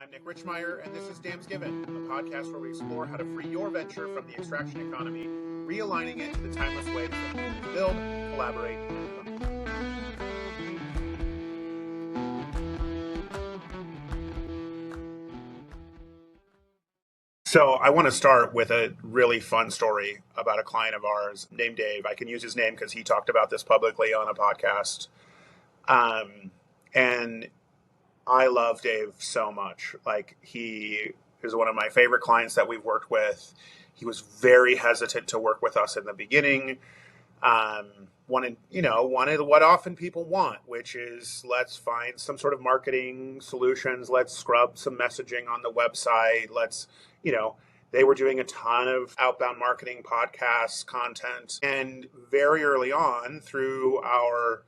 I'm Nick Richmeyer, and this is Dam's Given, a podcast where we explore how to free your venture from the extraction economy, realigning it to the timeless ways that leaders build, collaborate, and grow. So I want to start with a really fun story about a client of ours named Dave. I can use his name because he talked about this publicly on a podcast. And I love Dave so much. Like, he is one of my favorite clients that we've worked with. He was very hesitant to work with us in the beginning. Wanted what often people want, which is let's find some sort of marketing solutions. Let's scrub some messaging on the website. They were doing a ton of outbound marketing podcasts, content. And very early on through our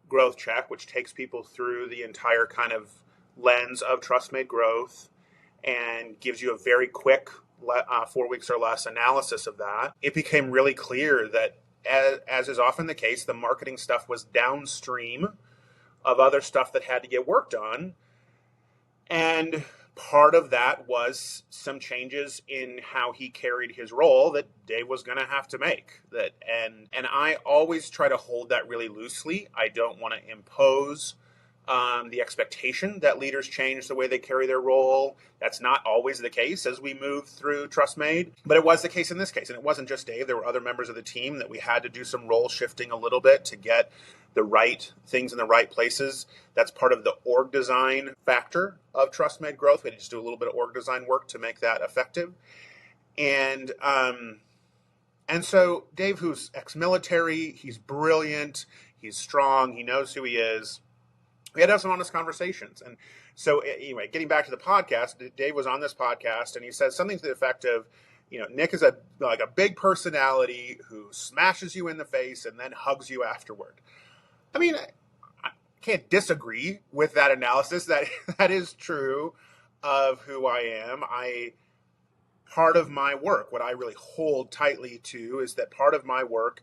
growth check, which takes people through the entire kind of lens of trust-made growth and gives you a very quick 4 weeks or less analysis of that, it became really clear that, as is often the case, the marketing stuff was downstream of other stuff that had to get worked on. And part of that was some changes in how he carried his role that Dave was going to have to make. And I always try to hold that really loosely. I don't want to impose the expectation that leaders change the way they carry their role. That's not always the case as we move through TrustMade, but it was the case in this case. And it wasn't just Dave. There were other members of the team that we had to do some role shifting a little bit to get the right things in the right places. That's part of the org design factor of TrustMade growth. We had to just do a little bit of org design work to make that effective. And so Dave, who's ex-military, he's brilliant, he's strong, he knows who he is. We had to have some honest conversations. And so anyway, getting back to the podcast, Dave was on this podcast and he said something to the effect of, Nick is a big personality who smashes you in the face and then hugs you afterward. I mean, I can't disagree with that analysis. That is true of who I am. Part of my work, what I really hold tightly to, is that part of my work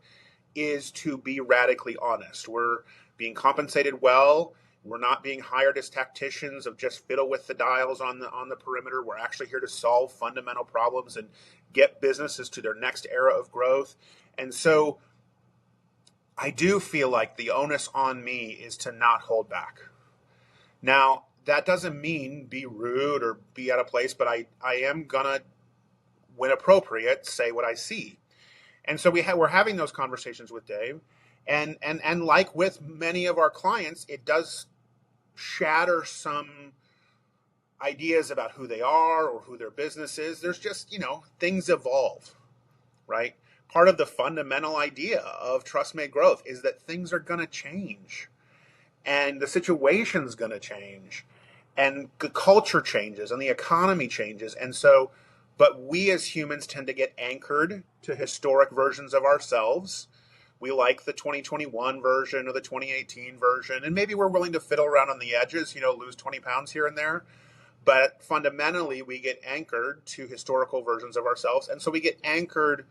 is to be radically honest. We're being compensated well. We're not being hired as tacticians of just fiddle with the dials on the perimeter. We're actually here to solve fundamental problems and get businesses to their next era of growth. And so I do feel like the onus on me is to not hold back. Now, that doesn't mean be rude or be out of place, but I am going to, when appropriate, say what I see. And so we're having those conversations with Dave. And like with many of our clients, it does shatter some ideas about who they are or who their business is. There's just, things evolve, right? Part of the fundamental idea of trust-made growth is that things are going to change and the situation's going to change and the culture changes and the economy changes. And so, but we as humans tend to get anchored to historic versions of ourselves. We like the 2021 version or the 2018 version, and maybe we're willing to fiddle around on the edges, lose 20 pounds here and there. But fundamentally, we get anchored to historical versions of ourselves. And so we get anchored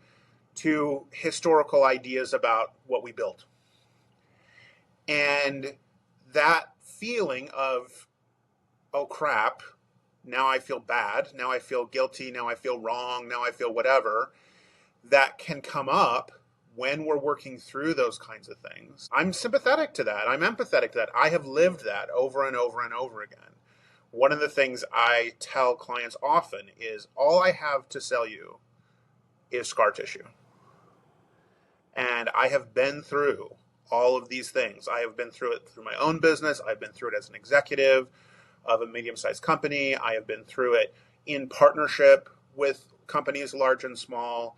to historical ideas about what we built. And that feeling of, oh crap, now I feel bad, now I feel guilty, now I feel wrong, now I feel whatever, that can come up when we're working through those kinds of things. I'm sympathetic to that. I'm empathetic to that. I have lived that over and over and over again. One of the things I tell clients often is all I have to sell you is scar tissue. And I have been through all of these things. I have been through it through my own business. I've been through it as an executive of a medium-sized company. I have been through it in partnership with companies large and small.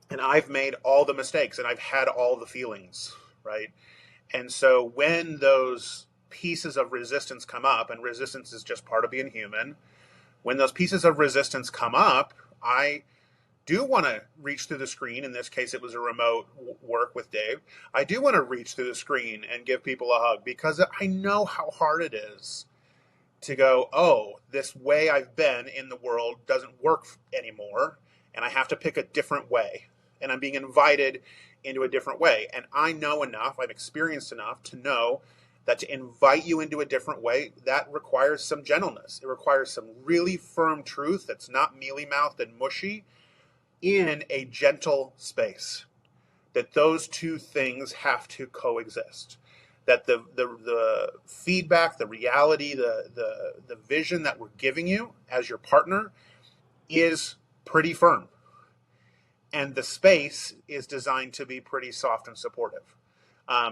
And I've made all the mistakes and I've had all the feelings, right? And so when those pieces of resistance come up, and resistance is just part of being human, when those pieces of resistance come up, I do want to reach through the screen. In this case, it was a remote work with Dave. I do want to reach through the screen and give people a hug because I know how hard it is to go, oh, this way I've been in the world doesn't work anymore, and I have to pick a different way. And I'm being invited into a different way. And I know enough, I've experienced enough to know that to invite you into a different way, that requires some gentleness. It requires some really firm truth that's not mealy-mouthed and mushy in a gentle space. That those two things have to coexist. That the feedback, the reality, the vision that we're giving you as your partner is pretty firm. And the space is designed to be pretty soft and supportive.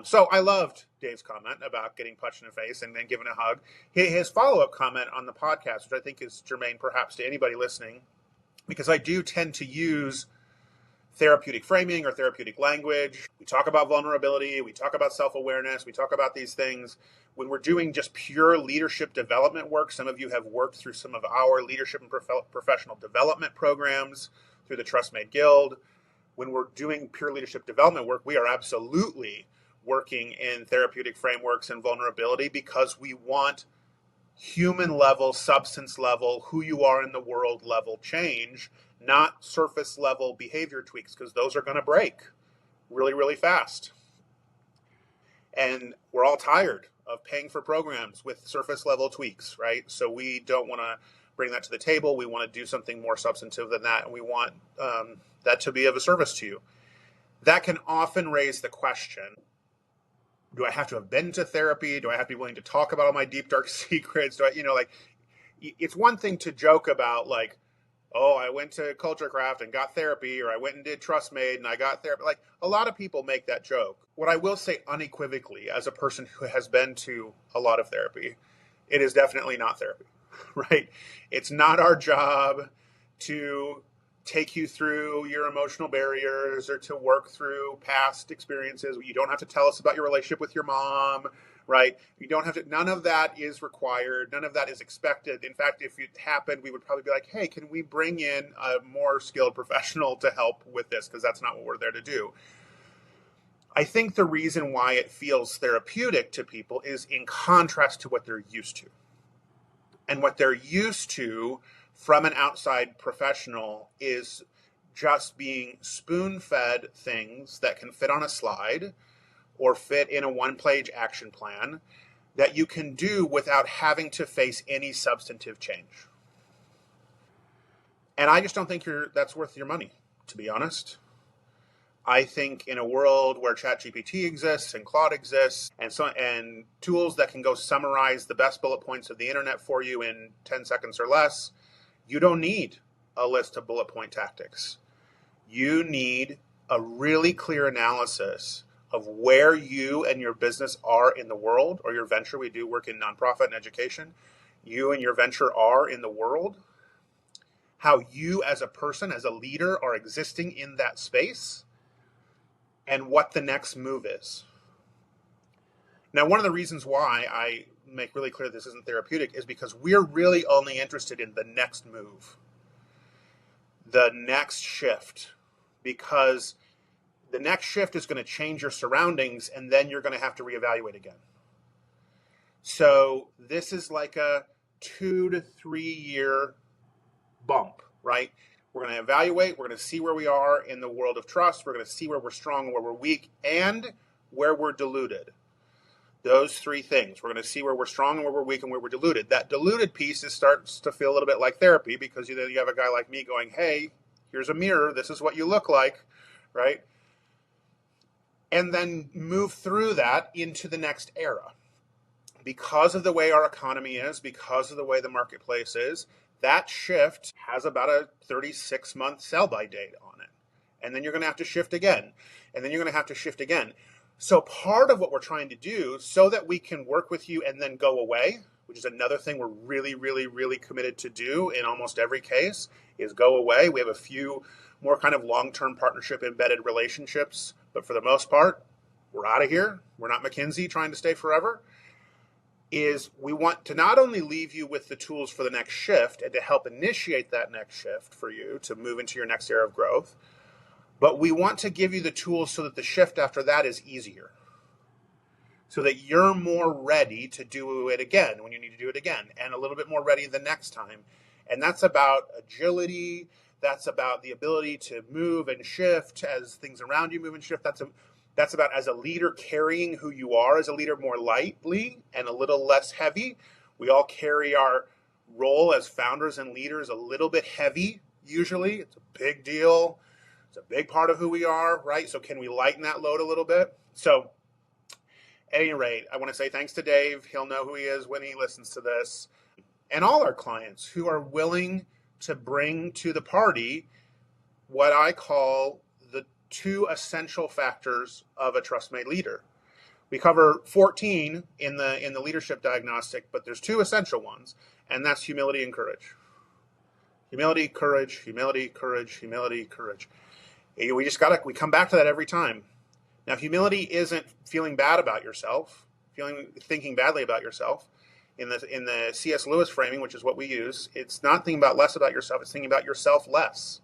So I loved Dave's comment about getting punched in the face and then giving a hug. His follow-up comment on the podcast, which I think is germane perhaps to anybody listening, because I do tend to use therapeutic framing or therapeutic language. We talk about vulnerability. We talk about self-awareness. We talk about these things. When we're doing just pure leadership development work, some of you have worked through some of our leadership and professional development programs through the Trust Made Guild. When we're doing pure leadership development work, we are absolutely working in therapeutic frameworks and vulnerability because we want human level, substance level, who you are in the world level change, not surface level behavior tweaks, because those are going to break really, really fast. And we're all tired of paying for programs with surface level tweaks, right? So we don't want to bring that to the table. We want to do something more substantive than that, and we want that to be of a service to you. That can often raise the question, do I have to have been to therapy? Do I have to be willing to talk about all my deep, dark secrets? Do I, it's one thing to joke about, like, oh, I went to CultureCraft and got therapy, or I went and did Trust Made and I got therapy. Like, a lot of people make that joke. What I will say unequivocally, as a person who has been to a lot of therapy, it is definitely not therapy, right? It's not our job to take you through your emotional barriers or to work through past experiences. You don't have to tell us about your relationship with your mom, right? You don't have to, none of that is required. None of that is expected. In fact, if it happened, we would probably be like, hey, can we bring in a more skilled professional to help with this? Because that's not what we're there to do. I think the reason why it feels therapeutic to people is in contrast to what they're used to. And what they're used to from an outside professional is just being spoon-fed things that can fit on a slide or fit in a one-page action plan that you can do without having to face any substantive change. And I just don't think that's worth your money, to be honest. I think in a world where ChatGPT exists and Claude exists and tools that can go summarize the best bullet points of the internet for you in 10 seconds or less, you don't need a list of bullet point tactics. You need a really clear analysis of where you and your business are in the world, or your venture. We do work in nonprofit and education. You and your venture are in the world. How you as a person, as a leader, are existing in that space, and what the next move is. Now, one of the reasons why I make really clear this isn't therapeutic is because we're really only interested in the next move, the next shift, because the next shift is going to change your surroundings, and then you're going to have to reevaluate again. So this is like a 2 to 3 year bump, right? We're going to evaluate. We're going to see where we are in the world of trust. We're going to see where we're strong and where we're weak and where we're diluted. Those three things. We're going to see where we're strong and where we're weak and where we're diluted. That diluted piece starts to feel a little bit like therapy, because you have a guy like me going, hey, here's a mirror. This is what you look like, right? And then move through that into the next era. Because of the way our economy is, because of the way the marketplace is, that shift has about a 36-month sell-by date on it. And then you're going to have to shift again. And then you're going to have to shift again. So part of what we're trying to do so that we can work with you and then go away, which is another thing we're really, really, really committed to do in almost every case, is go away. We have a few more kind of long-term partnership embedded relationships, but for the most part, we're out of here. We're not McKinsey trying to stay forever. Is we want to not only leave you with the tools for the next shift and to help initiate that next shift for you to move into your next era of growth, but we want to give you the tools so that the shift after that is easier, so that you're more ready to do it again when you need to do it again, and a little bit more ready the next time. And that's about Agility. That's about the ability to move and shift as things around you move and shift. That's That's about, as a leader, carrying who you are as a leader more lightly and a little less heavy. We all carry our role as founders and leaders a little bit heavy, usually. It's a big deal. It's a big part of who we are, right? So can we lighten that load a little bit? So at any rate, I want to say thanks to Dave. He'll know who he is when he listens to this. And all our clients who are willing to bring to the party what I call the 2 essential factors of a trust-made leader. We cover 14 in the leadership diagnostic, but there's 2 essential ones, and that's humility and courage. Humility, courage, humility, courage, humility, courage. We come back to that every time. Now, humility isn't feeling bad about yourself, thinking badly about yourself. In the C.S. Lewis framing, which is what we use, it's not thinking about less about yourself, it's thinking about yourself less.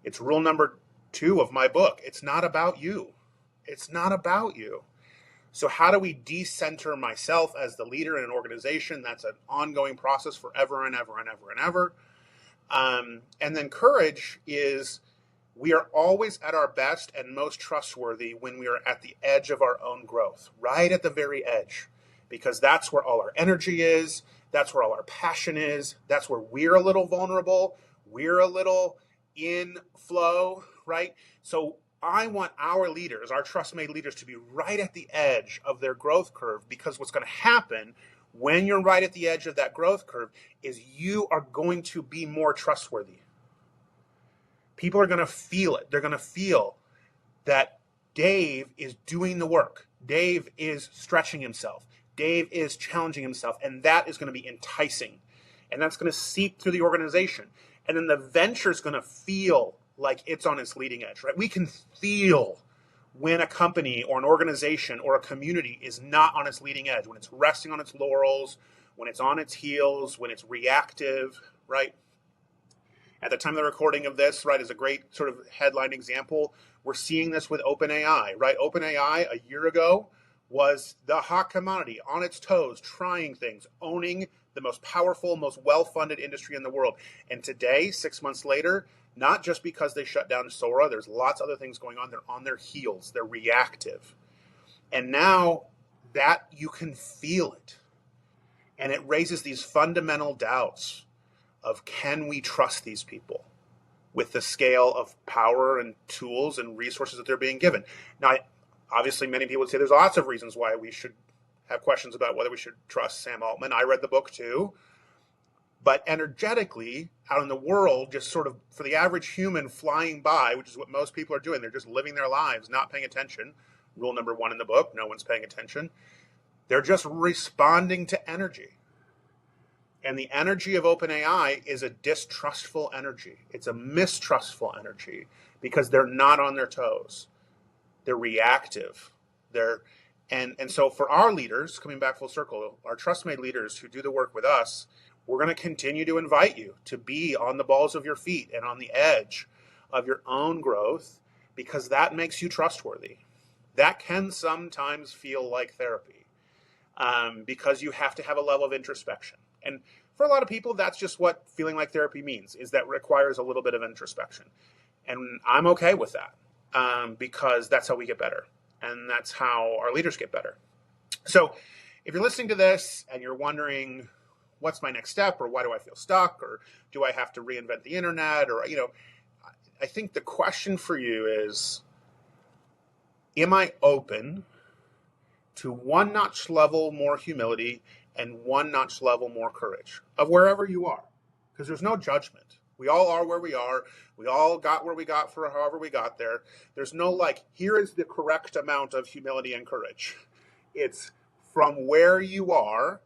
It's rule number 2 of my book. It's not about you. It's not about you. So how do we decenter myself as the leader in an organization? That's an ongoing process forever and ever and ever and ever. And then courage is, we are always at our best and most trustworthy when we are at the edge of our own growth, right at the very edge, because that's where all our energy is. That's where all our passion is. That's where we're a little vulnerable. We're a little in flow, right? So I want our leaders, our trust-made leaders, to be right at the edge of their growth curve, because what's going to happen when you're right at the edge of that growth curve is you are going to be more trustworthy. People are going to feel it. They're going to feel that Dave is doing the work. Dave is stretching himself. Dave is challenging himself. And that is going to be enticing. And that's going to seep through the organization. And then the venture is going to feel like it's on its leading edge, right? We can feel when a company or an organization or a community is not on its leading edge, when it's resting on its laurels, when it's on its heels, when it's reactive, right? At the time of the recording of this, right, is a great sort of headline example. We're seeing this with OpenAI, right? OpenAI a year ago was the hot commodity, on its toes, trying things, owning the most powerful, most well-funded industry in the world. And today, 6 months later, not just because they shut down Sora, there's lots of other things going on. They're on their heels. They're reactive. And now that you can feel it. And it raises these fundamental doubts of, can we trust these people with the scale of power and tools and resources that they're being given? Now, obviously, many people would say there's lots of reasons why we should have questions about whether we should trust Sam Altman. I read the book too. But energetically, out in the world, just sort of for the average human flying by, which is what most people are doing, they're just living their lives, not paying attention. Rule number 1 in the book, no one's paying attention. They're just responding to energy. And the energy of OpenAI is a distrustful energy. It's a mistrustful energy because they're not on their toes. They're reactive. And so for our leaders, coming back full circle, our trust-made leaders who do the work with us, we're going to continue to invite you to be on the balls of your feet and on the edge of your own growth, because that makes you trustworthy. That can sometimes feel like therapy, because you have to have a level of introspection. And for a lot of people, that's just what feeling like therapy means, is that requires a little bit of introspection. And I'm okay with that, because that's how we get better. And that's how our leaders get better. So if you're listening to this and you're wondering, what's my next step, or why do I feel stuck, or do I have to reinvent the internet, or, I think the question for you is, am I open to 1 notch level more humility and 1 notch level more courage of wherever you are? Because there's no judgment. We all are where we are. We all got where we got for however we got there. There's no here is the correct amount of humility and courage. It's from where you are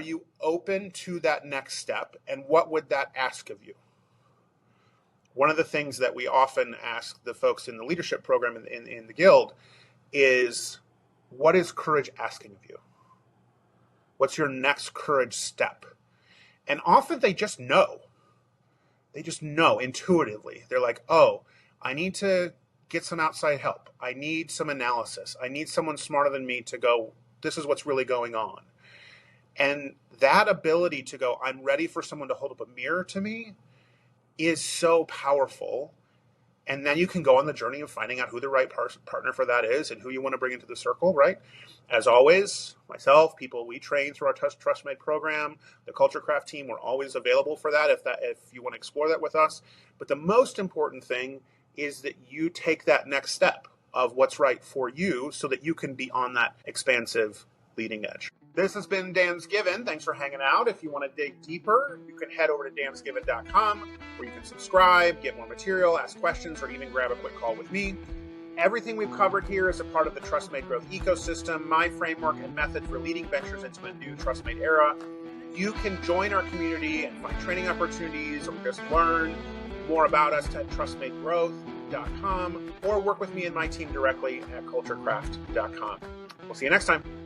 you open to that next step? And what would that ask of you? One of the things that we often ask the folks in the leadership program in the Guild is, what is courage asking of you? What's your next courage step? And often they just know. They just know intuitively. They're like, oh, I need to get some outside help. I need some analysis. I need someone smarter than me to go, this is what's really going on. And that ability to go, I'm ready for someone to hold up a mirror to me, is so powerful. And then you can go on the journey of finding out who the right partner for that is and who you want to bring into the circle, right? As always, myself, people we train through our TrustMate program, the CultureCraft team, we're always available for that if you want to explore that with us. But the most important thing is that you take that next step of what's right for you so that you can be on that expansive leading edge. This has been Dan's Given. Thanks for hanging out. If you want to dig deeper, you can head over to dansgiven.com where you can subscribe, get more material, ask questions, or even grab a quick call with me. Everything we've covered here is a part of the TrustMate growth ecosystem, my framework and method for leading ventures into a new TrustMate era. You can join our community and find training opportunities or just learn more about us at trustmategrowth.com or work with me and my team directly at culturecraft.com. We'll see you next time.